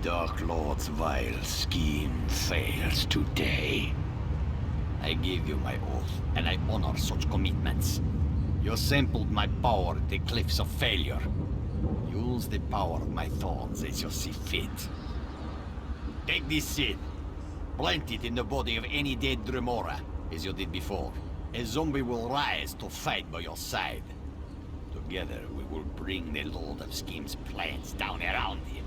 Dark Lord's vile scheme fails today. I gave you my oath, and I honor such commitments. You sampled my power at the cliffs of failure. Use the power of my thorns as you see fit. Take this seed. Plant it in the body of any dead Graymoor, as you did before. A zombie will rise to fight by your side. Together, we will bring the Lord of Scheme's plans down around him.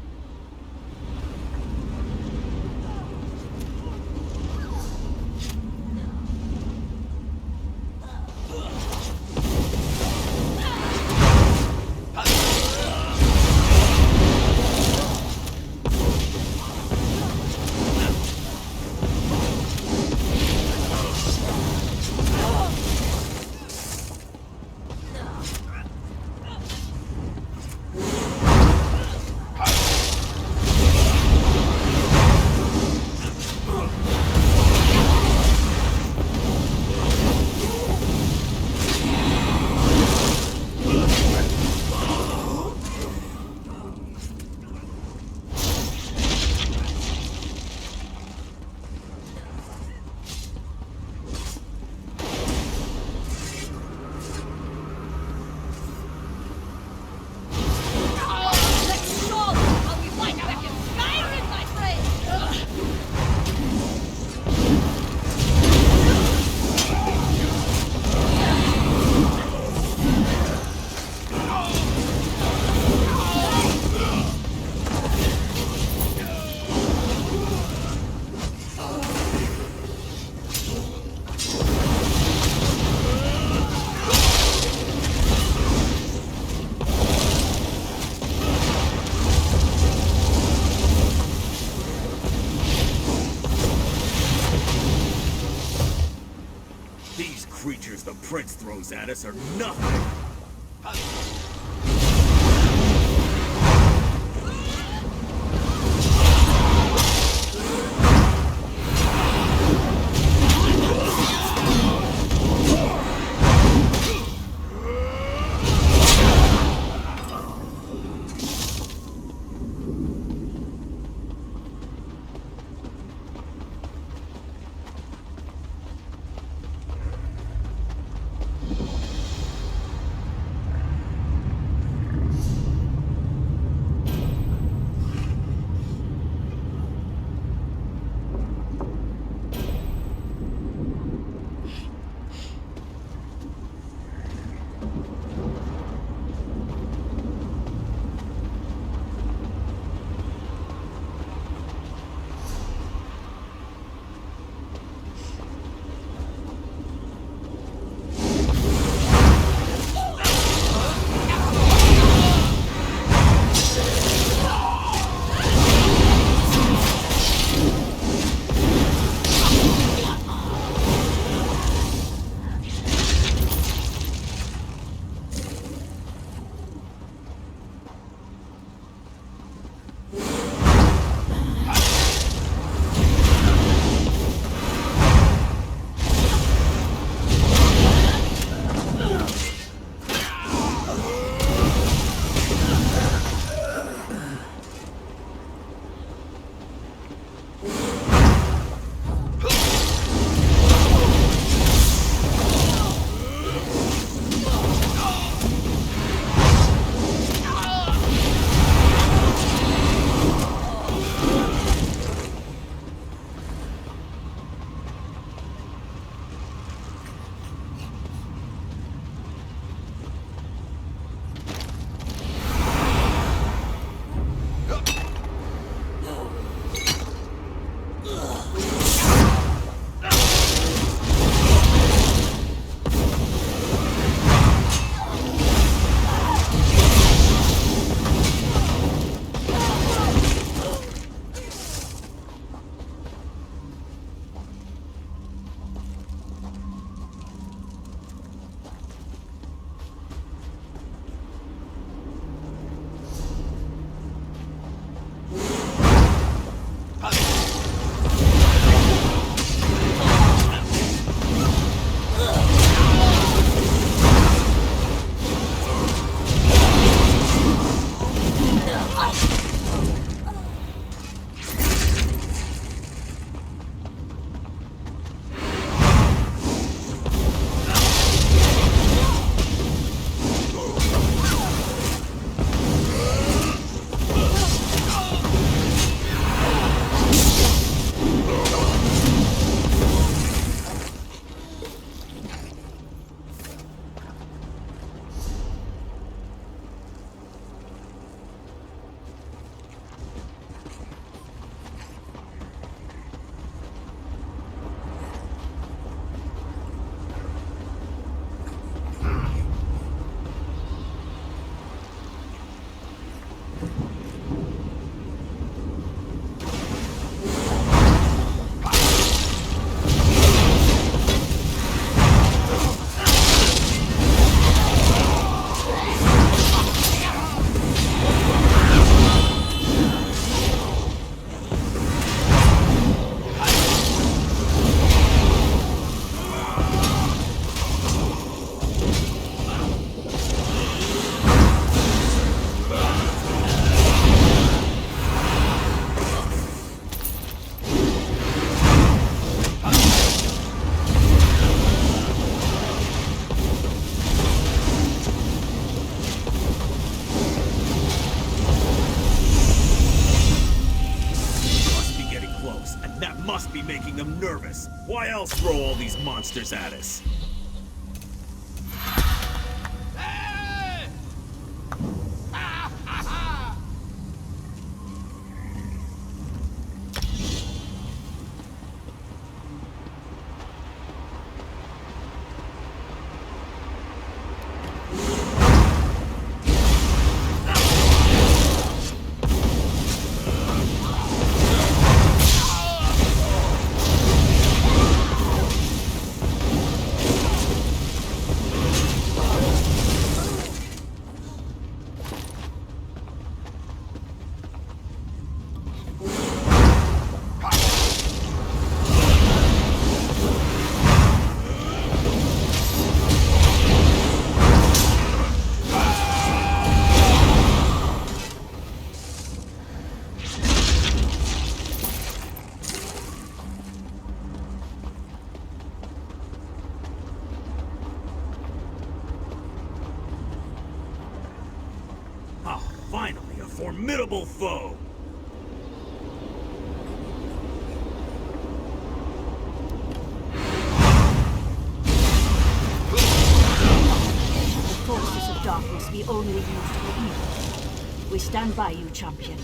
The prince throws at us are nothing. be making them nervous. Why else throw all these monsters at us? Finally, a formidable foe! The forces of darkness be only used for evil. We stand by you, champion.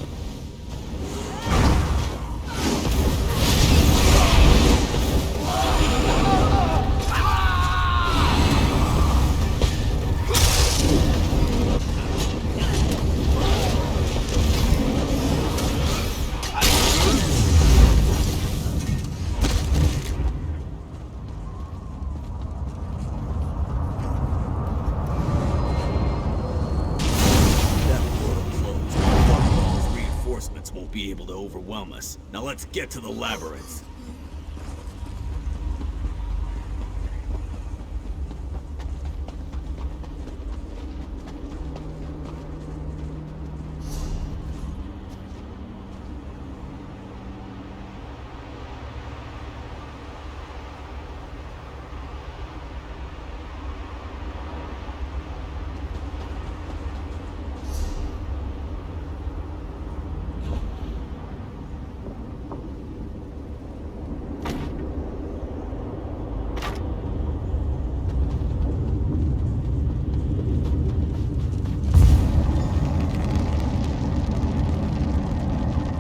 Won't be able to overwhelm us. Now let's get to the labyrinth.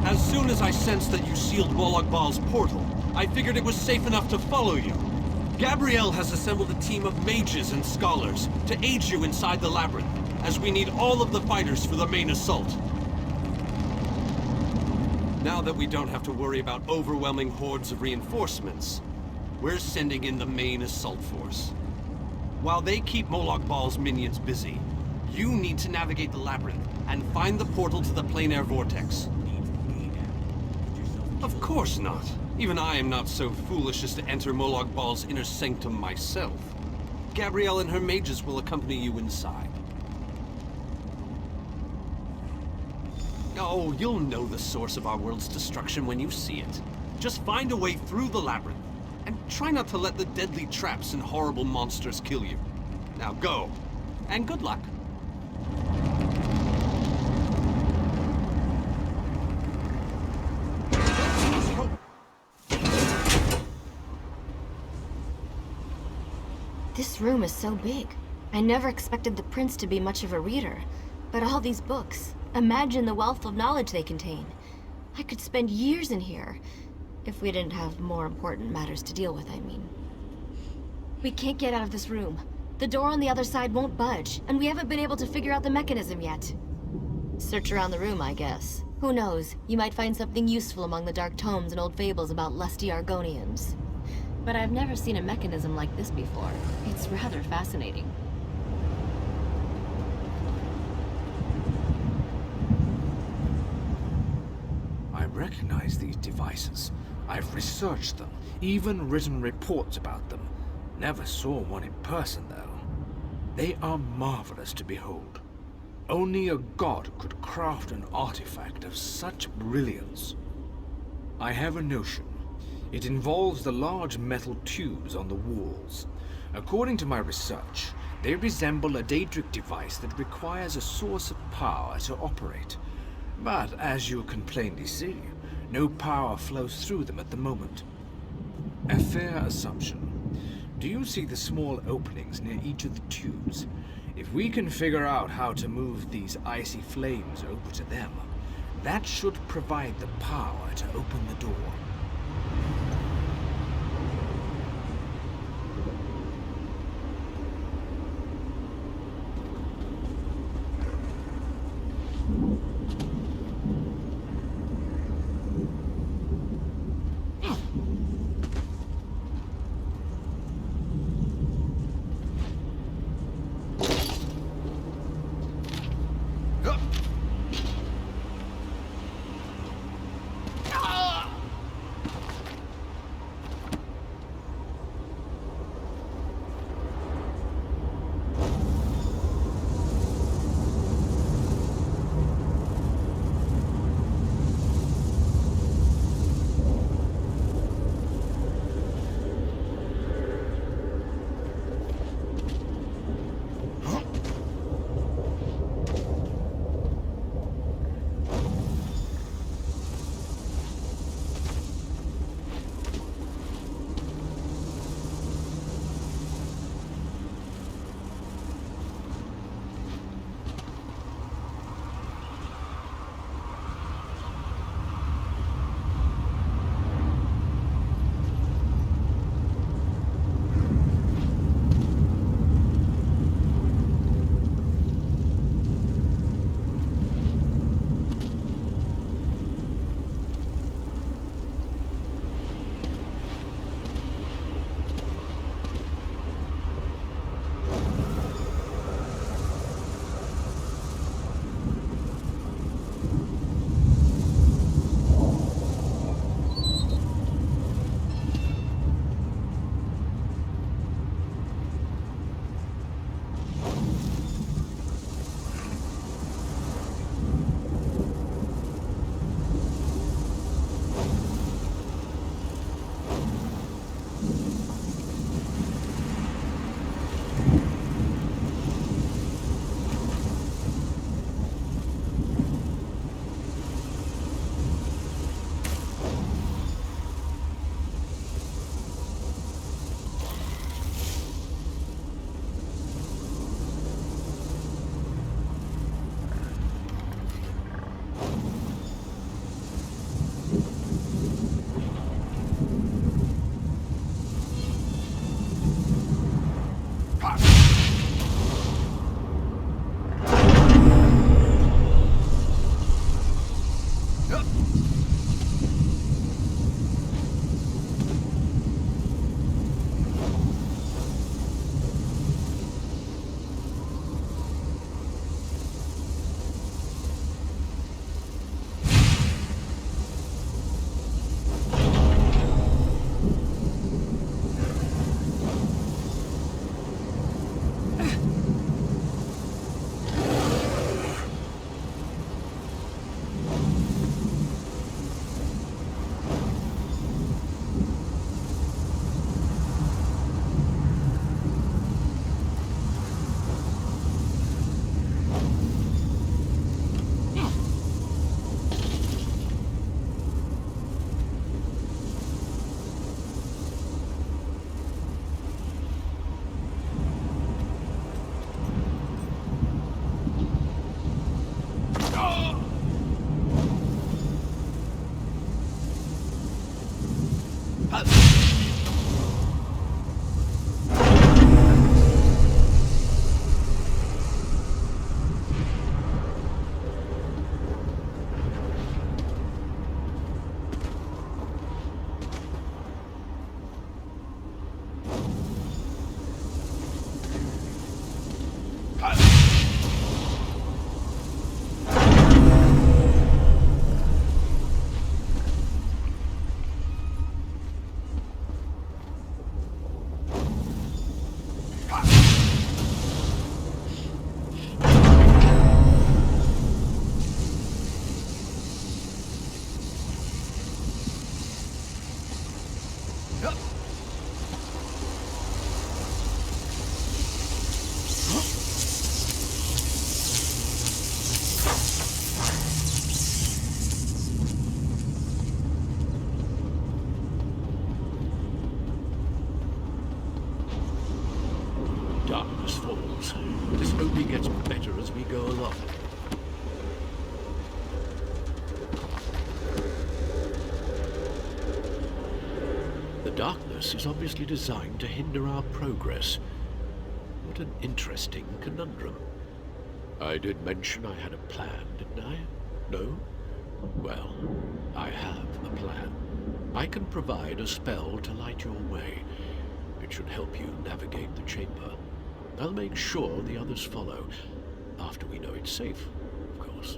As soon as I sensed that you sealed Molag Bal's portal, I figured it was safe enough to follow you. Gabrielle has assembled a team of mages and scholars to aid you inside the labyrinth, as we need all of the fighters for the main assault. Now that we don't have to worry about overwhelming hordes of reinforcements, we're sending in the main assault force. While they keep Molag Bal's minions busy, you need to navigate the labyrinth and find the portal to the plein air vortex. Of course not. Even I am not so foolish as to enter Molag Bal's inner sanctum myself. Gabrielle and her mages will accompany you inside. Oh, you'll know the source of our world's destruction when you see it. Just find a way through the labyrinth, and try not to let the deadly traps and horrible monsters kill you. Now go, and good luck. This room is so big. I never expected the prince to be much of a reader. But all these books, imagine the wealth of knowledge they contain. I could spend years in here. If we didn't have more important matters to deal with, I mean. We can't get out of this room. The door on the other side won't budge, and we haven't been able to figure out the mechanism yet. Search around the room, I guess. Who knows? You might find something useful among the dark tomes and old fables about lusty Argonians. But I've never seen a mechanism like this before. It's rather fascinating. I recognize these devices. I've researched them, even written reports about them. Never saw one in person, though. They are marvelous to behold. Only a god could craft an artifact of such brilliance. I have a notion. It involves the large metal tubes on the walls. According to my research, they resemble a Daedric device that requires a source of power to operate. But as you can plainly see, no power flows through them at the moment. A fair assumption. Do you see the small openings near each of the tubes? If we can figure out how to move these icy flames over to them, that should provide the power to open the door. darkness is obviously designed to hinder our progress. What an interesting conundrum. I did mention I had a plan, didn't I? No? Well, I have a plan. I can provide a spell to light your way. It should help you navigate the chamber. I'll make sure the others follow, after we know it's safe, of course.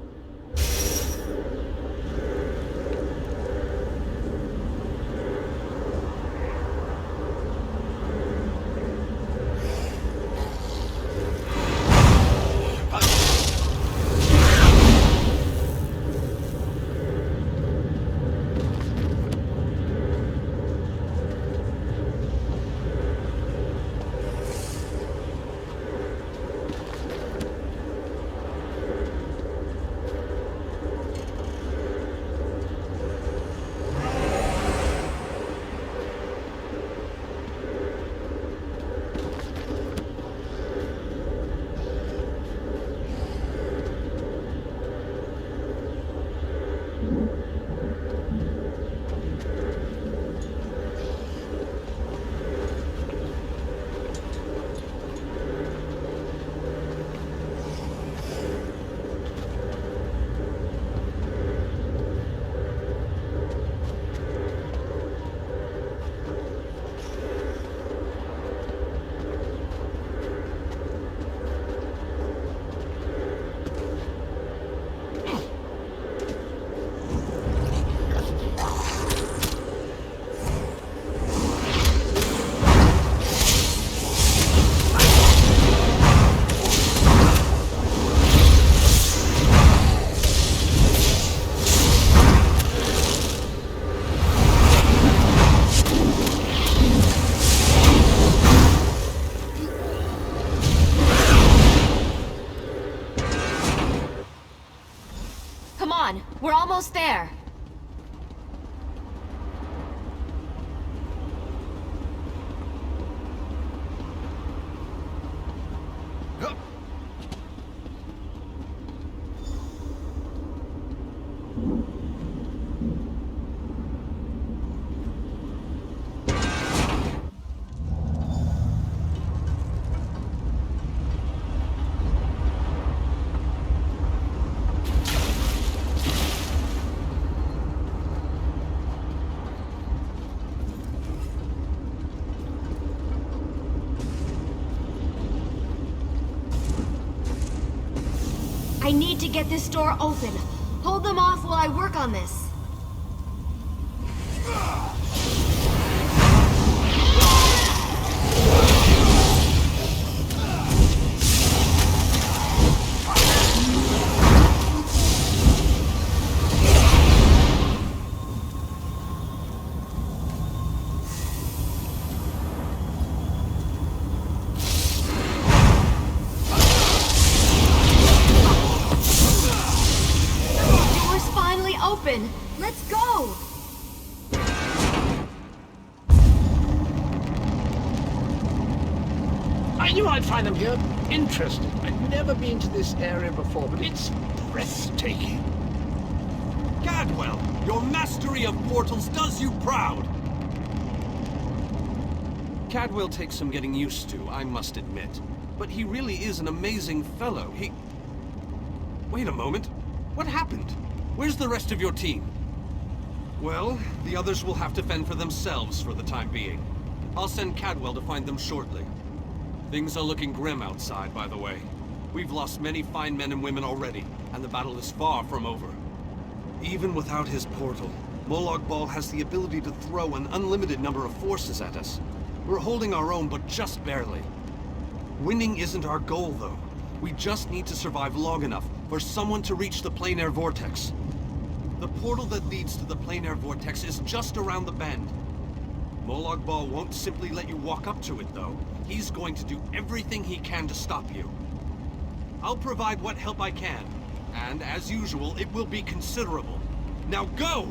We're almost there. I need to get this door open. Hold them off while I work on this. Let's go! I knew I'd find them here. Interesting. I've never been to this area before, but it's breathtaking. Cadwell, your mastery of portals does you proud! Cadwell takes some getting used to, I must admit. But he really is an amazing fellow. Wait a moment. What happened? Where's the rest of your team? Well, the others will have to fend for themselves for the time being. I'll send Cadwell to find them shortly. Things are looking grim outside, by the way. We've lost many fine men and women already, and the battle is far from over. Even without his portal, Molag Bal has the ability to throw an unlimited number of forces at us. We're holding our own, but just barely. Winning isn't our goal, though. We just need to survive long enough for someone to reach the planar vortex. The portal that leads to the planar vortex is just around the bend. Molag Bal won't simply let you walk up to it, though. He's going to do everything he can to stop you. I'll provide what help I can, and as usual, it will be considerable. Now go!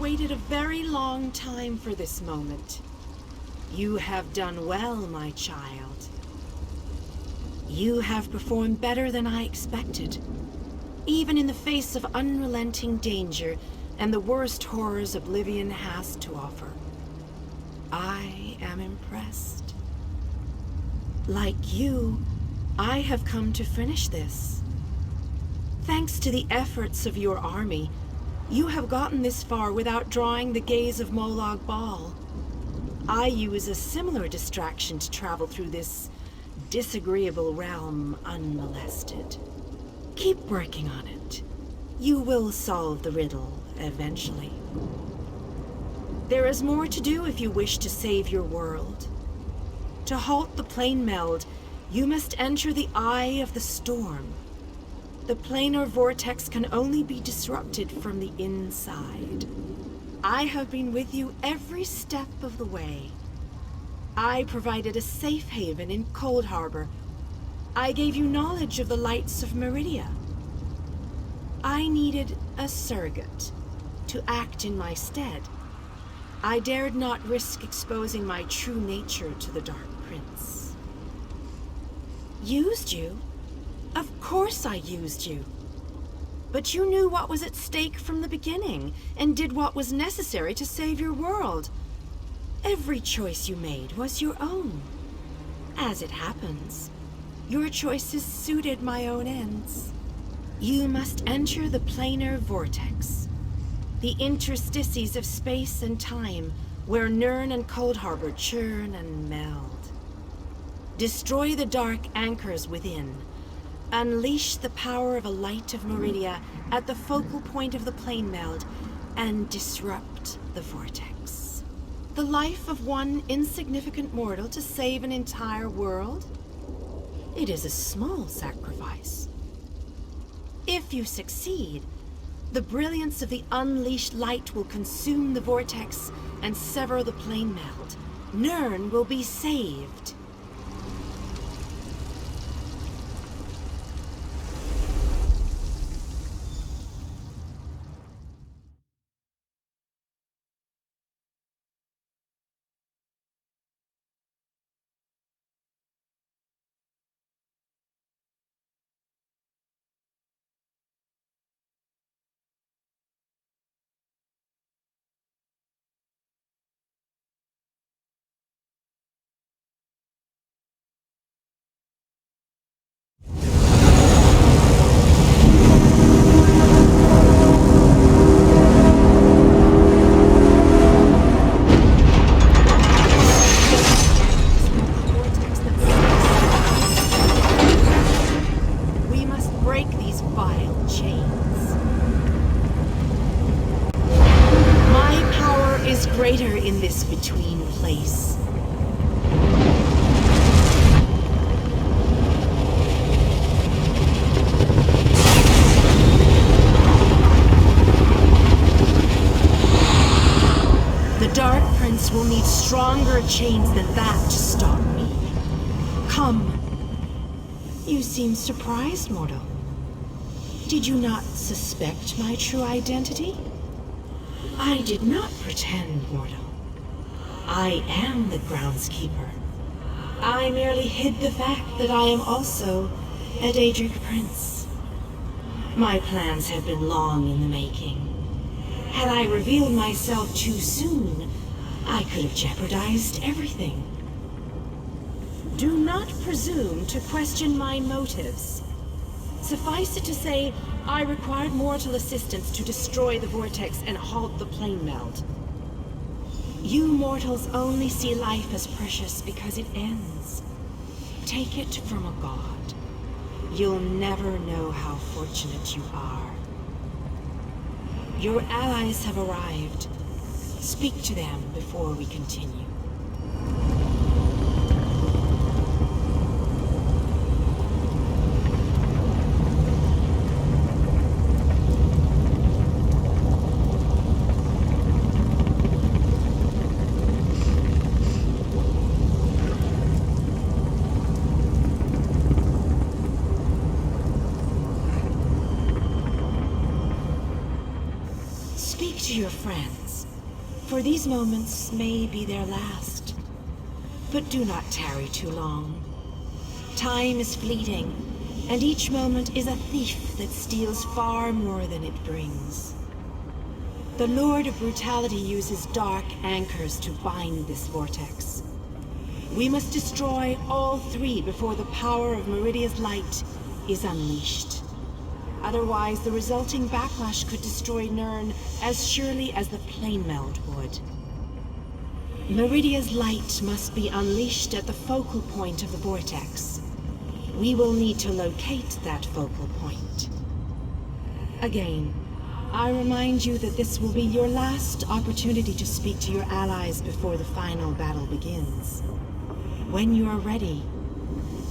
waited a very long time for this moment. You have done well, my child. You have performed better than I expected, even in the face of unrelenting danger and the worst horrors Oblivion has to offer. I am impressed. Like you, I have come to finish this. Thanks to the efforts of your army, you have gotten this far without drawing the gaze of Molag Bal. I use a similar distraction to travel through this disagreeable realm unmolested. Keep working on it. You will solve the riddle eventually. There is more to do if you wish to save your world. To halt the plane meld, you must enter the eye of the storm. The planar vortex can only be disrupted from the inside. I have been with you every step of the way. I provided a safe haven in Coldharbour. I gave you knowledge of the lights of Meridia. I needed a surrogate to act in my stead. I dared not risk exposing my true nature to the Dark Prince. Used you? Of course I used you. But you knew what was at stake from the beginning, and did what was necessary to save your world. Every choice you made was your own. As it happens, your choices suited my own ends. You must enter the planar vortex, the interstices of space and time, where Nirn and Coldharbour churn and meld. Destroy the dark anchors within. Unleash the power of a light of Meridia at the focal point of the plane meld, and disrupt the vortex. The life of one insignificant mortal to save an entire world? It is a small sacrifice. If you succeed, the brilliance of the unleashed light will consume the vortex and sever the plane meld. Nirn will be saved. Greater in this between place. The Dark Prince will need stronger chains than that to stop me. Come. You seem surprised, mortal. Did you not suspect my true identity? I did not pretend, mortal. I am the groundskeeper. I merely hid the fact that I am also a Daedric prince. My plans have been long in the making. Had I revealed myself too soon, I could have jeopardized everything. Do not presume to question my motives. Suffice it to say, I required mortal assistance to destroy the vortex and halt the plane meld. You mortals only see life as precious because it ends. Take it from a god. You'll never know how fortunate you are. Your allies have arrived. Speak to them before we continue. Speak to your friends. for these moments may be their last. But do not tarry too long. Time is fleeting, and each moment is a thief that steals far more than it brings. The Lord of Brutality uses dark anchors to bind this vortex. We must destroy all three before the power of Meridia's light is unleashed. Otherwise, the resulting backlash could destroy Nirn as surely as the plane meld would. Meridia's light must be unleashed at the focal point of the vortex. We will need to locate that focal point. Again, I remind you that this will be your last opportunity to speak to your allies before the final battle begins. When you are ready,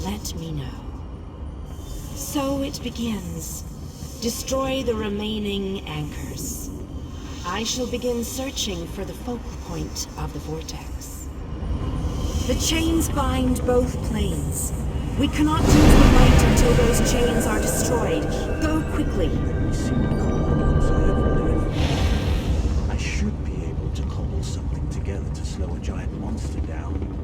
let me know. So it begins. Destroy the remaining anchors. I shall begin searching for the focal point of the vortex. The chains bind both planes. We cannot use the light until those chains are destroyed. Go quickly. I should be able to cobble something together to slow a giant monster down.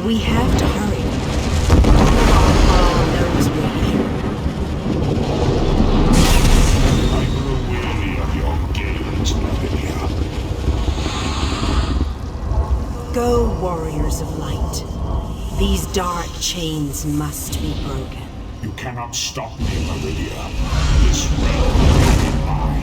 We have to hurry. Knows we're here. I grow weary of your games, Meridia. Go, warriors of light. These dark chains must be broken. You cannot stop me, Meridia. This realm will be mine.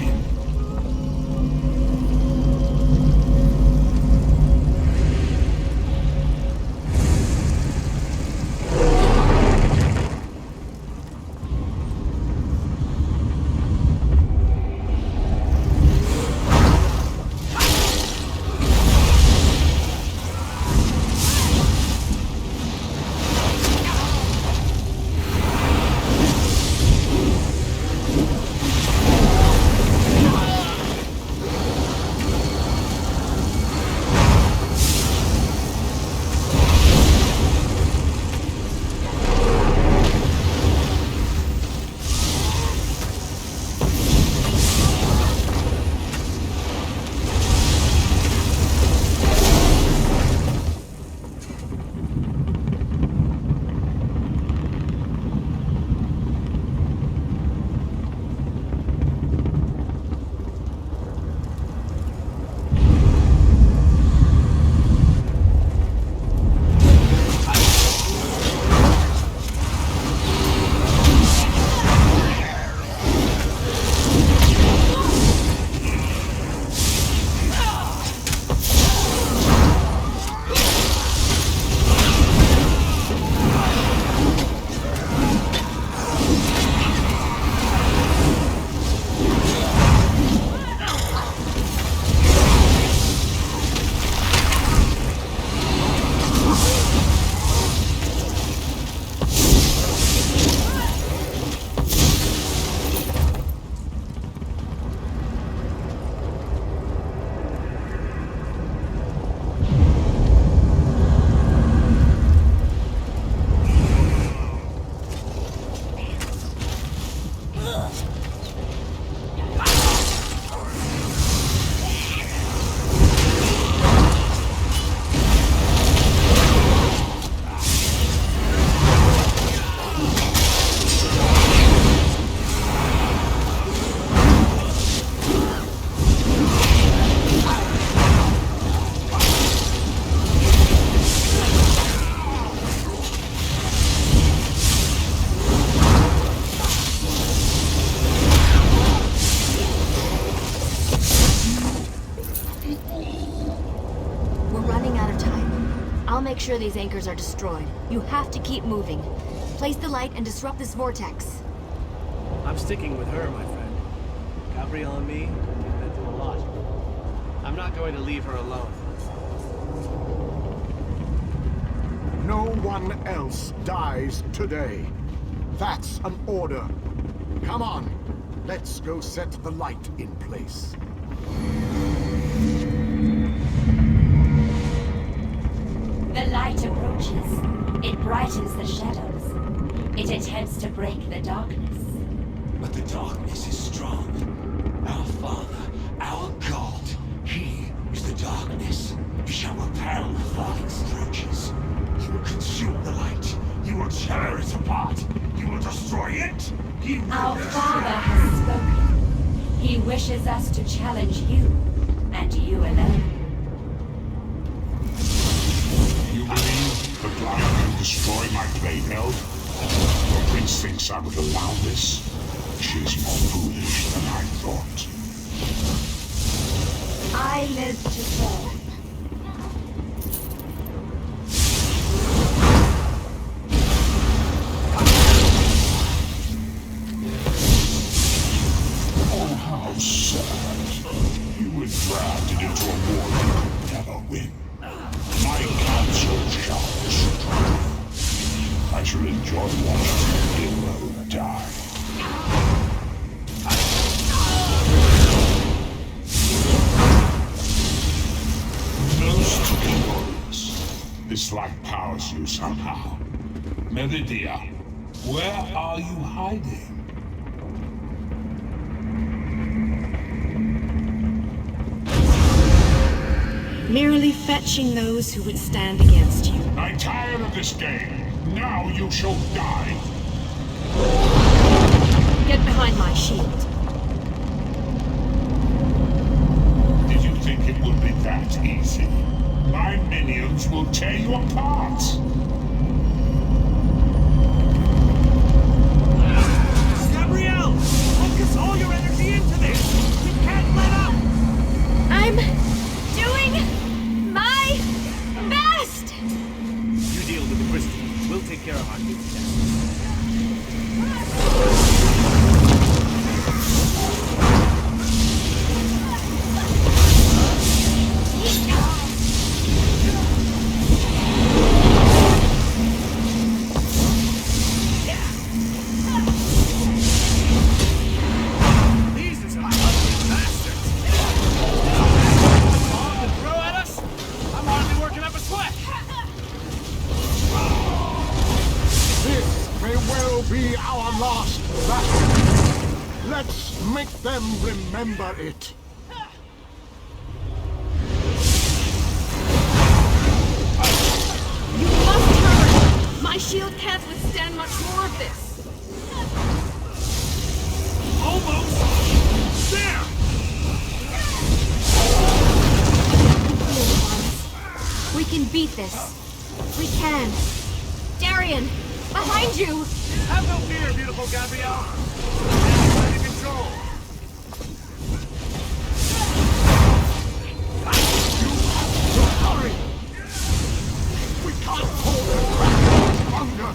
sure these anchors are destroyed. You have to keep moving. Place the light and disrupt this vortex. I'm sticking with her, my friend. Gabrielle and me, we've been through a lot. I'm not going to leave her alone. No one else dies today. That's an order. Come on, let's go set the light in place. The light approaches. It brightens the shadows. It attempts to break the darkness. But the darkness is strong. Our Father, our God, He is the darkness. He shall repel the Father's approaches. He will consume the light. He will tear it apart. He will destroy it. He will Our Father has spoken. He wishes us to challenge you, and you alone. You believe the Black can destroy my playfield? The prince thinks I would allow this. She is more foolish than I thought. I live to serve. Oh, how sad. You were drafted into a war you could never win. My counsel shall destroy you. I shall enjoy watching your hero die. Most glorious. This light powers you somehow. Meridia, where are you hiding? Merely fetching those who would stand against you. I'm tired of this game. Now you shall die. Get behind my shield. Did you think it would be that easy? My minions will tear you apart. Gabrielle! Focus all your energy into this! We can't let up! I'm doing my best! You deal with the crystal. We'll take care of our new tasks. These are some ugly bastards! Bomb to throw at us? I'm hardly working up a sweat! This may well be our last battle. Let's make them remember it. You must hurry! My shield can't withstand much more of this. Almost! There! We can beat this. We can. Darian, behind you! Have no fear, beautiful Gabrielle! We're under control! Hurry! We can't hold them back longer.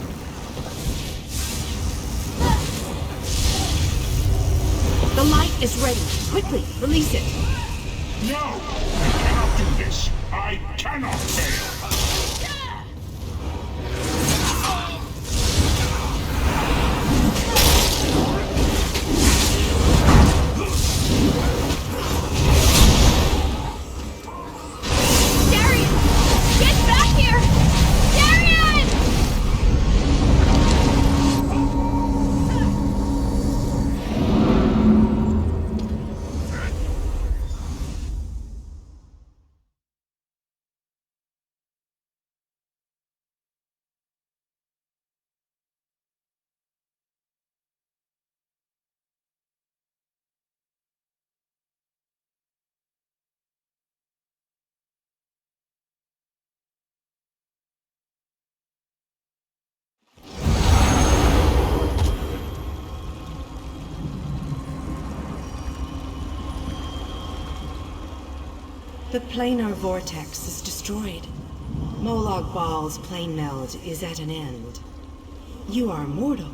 The light is ready. Quickly, release it. No! I cannot do this. I cannot fail. Darian! Get back here! Darian! The planar vortex is destroyed. Molag Bal's plane meld is at an end. You are mortal.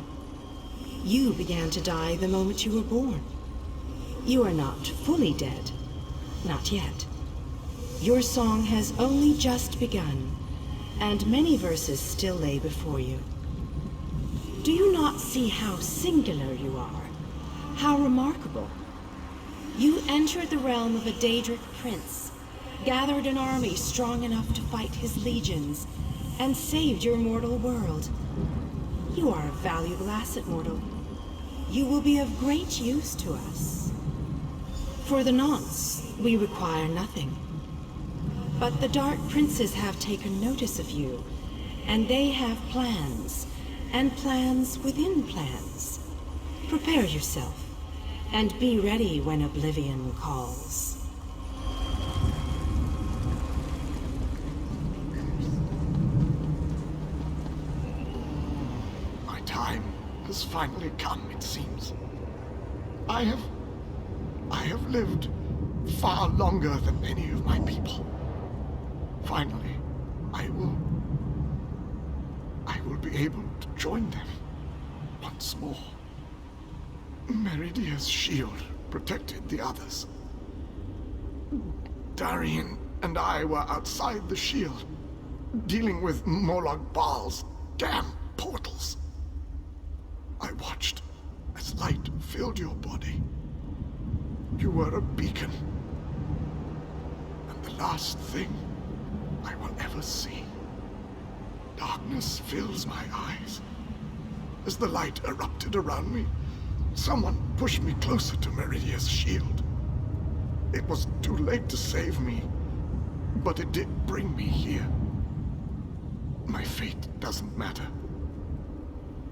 You began to die the moment you were born. You are not fully dead. Not yet. Your song has only just begun, and many verses still lay before you. Do you not see how singular you are? How remarkable? You entered the realm of a Daedric prince, gathered an army strong enough to fight his legions, and saved your mortal world. You are a valuable asset, mortal. You will be of great use to us. For the nonce, we require nothing. But the Dark Princes have taken notice of you, and they have plans, and plans within plans. Prepare yourself, and be ready when Oblivion calls. My time has finally come, it seems. I have lived far longer than any of my people. Finally, I will be able to join them once more. Meridia's shield protected the others. Darien and I were outside the shield, dealing with Molag Bal's damn portals. I watched as light filled your body. You were a beacon, and the last thing I will ever see. Darkness fills my eyes. As the light erupted around me, someone pushed me closer to Meridia's shield. It was too late to save me, but it did bring me here. My fate doesn't matter.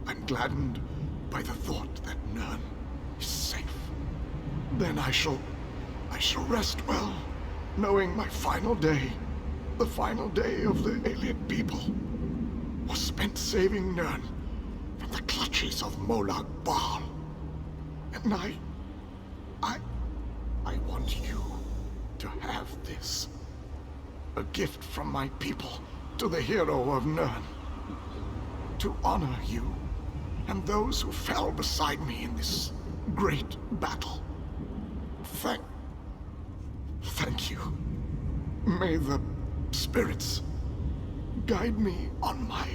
I'm gladdened by the thought that Nirn is safe. Then I shall rest well, knowing my final day, the final day of the alien people, was spent saving Nirn from the clutches of Molag Bal. And I want you to have this. A gift from my people to the hero of Nirn. To honor you and those who fell beside me in this great battle. Thank you. May the spirits guide me on my